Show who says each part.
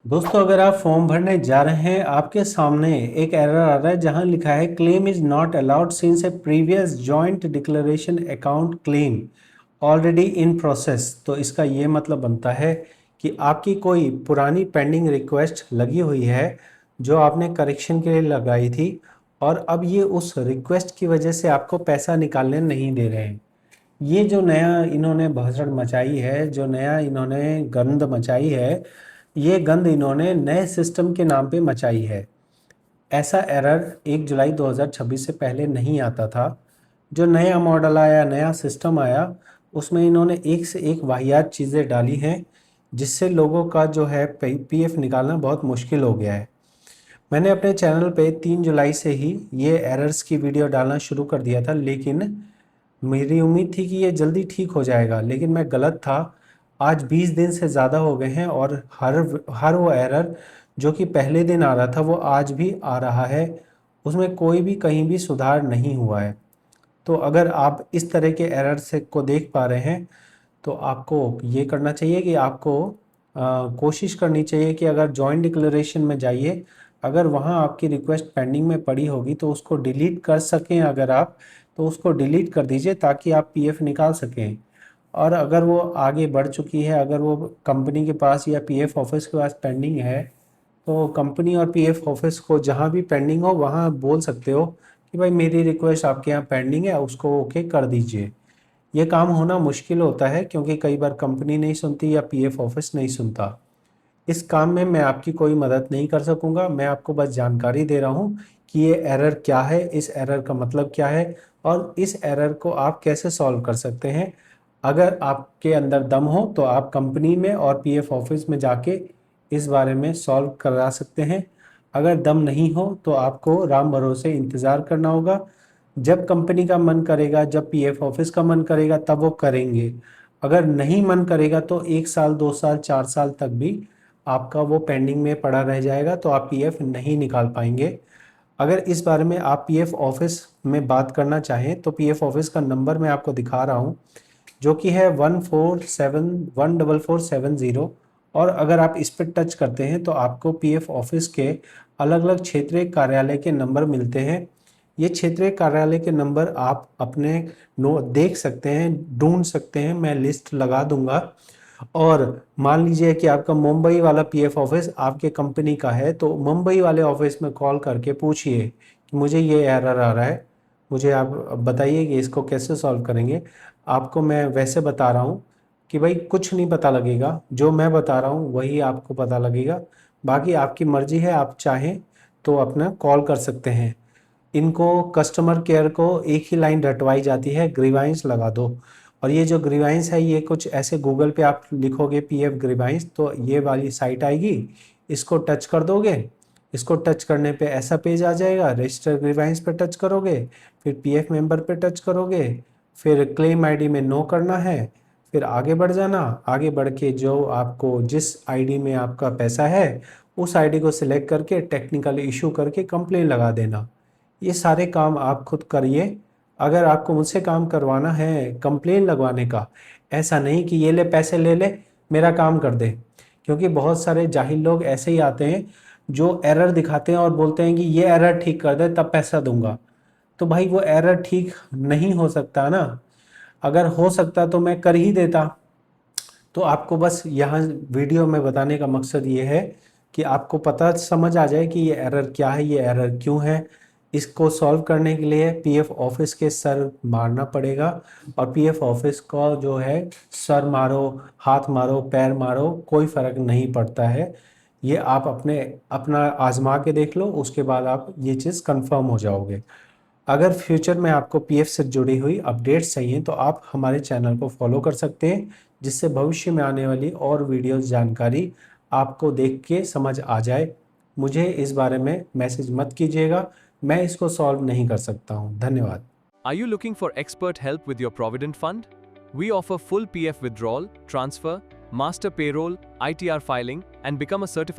Speaker 1: दोस्तों, अगर आप फॉर्म भरने जा रहे हैं, आपके सामने एक एरर आ रहा है जहां लिखा है claim is not allowed since A previous joint declaration account claim already in process. तो इसका ये मतलब बनता है कि आपकी कोई पुरानी पेंडिंग रिक्वेस्ट लगी हुई है जो आपने करेक्शन के लिए लगाई थी, और अब ये उस रिक्वेस्ट की वजह से आपको पैसा निकालने नहीं दे रहे हैं। ये जो नया इन्होंने भसड़ मचाई है, जो नया इन्होंने गंद मचाई है, ये गंद इन्होंने नए सिस्टम के नाम पे मचाई है। ऐसा एरर 1 जुलाई 2026 से पहले नहीं आता था। जो नया मॉडल आया, नया सिस्टम आया, उसमें इन्होंने एक से एक वाहियात चीज़ें डाली हैं, जिससे लोगों का जो है पीएफ निकालना बहुत मुश्किल हो गया है। मैंने अपने चैनल पे 3 जुलाई से ही ये एरर्स की वीडियो डालना शुरू कर दिया था, लेकिन मेरी उम्मीद थी कि ये जल्दी ठीक हो जाएगा, लेकिन मैं गलत था। आज 20 दिन से ज़्यादा हो गए हैं और हर वो एरर जो कि पहले दिन आ रहा था वो आज भी आ रहा है। उसमें कोई भी कहीं भी सुधार नहीं हुआ है। तो अगर आप इस तरह के एरर से को देख पा रहे हैं, तो आपको ये करना चाहिए कि आपको कोशिश करनी चाहिए कि अगर जॉइंट डिक्लेरेशन में जाइए, अगर वहाँ आपकी रिक्वेस्ट पेंडिंग में पड़ी होगी तो उसको डिलीट कर सकें। अगर आप तो उसको डिलीट कर दीजिए ताकि आप पीएफ निकाल सकें। और अगर वो आगे बढ़ चुकी है, अगर वो कंपनी के पास या पीएफ ऑफिस के पास पेंडिंग है, तो कंपनी और पीएफ ऑफिस को जहाँ भी पेंडिंग हो वहाँ बोल सकते हो कि भाई मेरी रिक्वेस्ट आपके यहाँ पेंडिंग है, उसको ओके कर दीजिए। ये काम होना मुश्किल होता है क्योंकि कई बार कंपनी नहीं सुनती या पीएफ ऑफिस नहीं सुनता। इस काम में मैं आपकी कोई मदद नहीं कर सकूंगा, मैं आपको बस जानकारी दे रहा हूँ कि ये एरर क्या है, इस एरर का मतलब क्या है, और इस एरर को आप कैसे सॉल्व कर सकते हैं। अगर आपके अंदर दम हो तो आप कंपनी में और पीएफ ऑफिस में जाके इस बारे में सॉल्व करा सकते हैं। अगर दम नहीं हो तो आपको राम भरोसे इंतज़ार करना होगा। जब कंपनी का मन करेगा, जब पीएफ ऑफिस का मन करेगा तब वो करेंगे। अगर नहीं मन करेगा तो 1 साल, 2 साल, 4 साल तक भी आपका वो पेंडिंग में पड़ा रह जाएगा, तो आप पीएफ नहीं निकाल पाएंगे। अगर इस बारे में आप पीएफ ऑफिस में बात करना चाहें तो पीएफ ऑफिस का नंबर मैं आपको दिखा रहा हूँ, जो कि है 1471447 और अगर आप इस पर टच करते हैं तो आपको पीएफ ऑफिस के अलग अलग क्षेत्रीय कार्यालय के नंबर मिलते हैं। ये क्षेत्रीय कार्यालय के नंबर आप अपने नो देख सकते हैं, ढूंढ सकते हैं, मैं लिस्ट लगा दूंगा। और मान लीजिए कि आपका मुंबई वाला पीएफ ऑफिस आपके कंपनी का है, तो मुंबई वाले ऑफिस में कॉल करके पूछिए कि मुझे ये एरर आ रहा है, मुझे आप बताइए कि इसको कैसे सॉल्व करेंगे। आपको मैं वैसे बता रहा हूँ कि भाई कुछ नहीं पता लगेगा, जो मैं बता रहा हूँ वही आपको पता लगेगा। बाकी आपकी मर्जी है, आप चाहें तो अपना कॉल कर सकते हैं। इनको कस्टमर केयर को एक ही लाइन रटवाई जाती है, ग्रीवाइंस लगा दो। और ये जो ग्रीवाइंस है, ये कुछ ऐसे गूगल पे आप लिखोगे पीएफ ग्रीवाइंस तो ये वाली साइट आएगी, इसको टच कर दोगे। इसको टच करने पे ऐसा पेज आ जाएगा, रजिस्टर ग्रीवाइंस पे टच करोगे, फिर पीएफ मेंबर पे टच करोगे, फिर क्लेम आईडी में नो करना है, फिर आगे बढ़ जाना। आगे बढ़ के जो आपको जिस आईडी में आपका पैसा है उस आईडी को सिलेक्ट करके टेक्निकल इशू करके कंप्लेन लगा देना। ये सारे काम आप खुद करिए। अगर आपको मुझसे काम करवाना है कंप्लेन लगवाने का, ऐसा नहीं कि ये ले पैसे ले ले मेरा काम कर दे, क्योंकि बहुत सारे जाहिल लोग ऐसे ही आते हैं जो एरर दिखाते हैं और बोलते हैं कि ये एरर ठीक कर दे तब पैसा दूंगा। तो भाई वो एरर ठीक नहीं हो सकता ना। अगर हो सकता तो मैं कर ही देता। तो आपको बस यहाँ वीडियो में बताने का मकसद ये है कि आपको पता समझ आ जाए कि ये एरर क्या है, ये एरर क्यों है। इसको सॉल्व करने के लिए पीएफ ऑफिस के सर मारना पड़ेगा, और पीएफ ऑफिस को जो है सर मारो, हाथ मारो, पैर मारो, कोई फर्क नहीं पड़ता है। ये आप अपना आजमा के देख लो, उसके बाद आप ये चीज़ कंफर्म हो जाओगे। अगर फ्यूचर में आपको पीएफ से जुड़ी हुई अपडेट्स चाहिए तो आप हमारे चैनल को फॉलो कर सकते हैं, जिससे भविष्य में आने वाली और वीडियोस जानकारी आपको देख के समझ आ जाए। मुझे इस बारे में मैसेज मत कीजिएगा, मैं इसको सॉल्व नहीं कर सकता हूँ। धन्यवाद।
Speaker 2: Are you looking for expert help with your Provident Fund? We offer full PF withdrawal, transfer, master payroll, ITR filing, and become a certified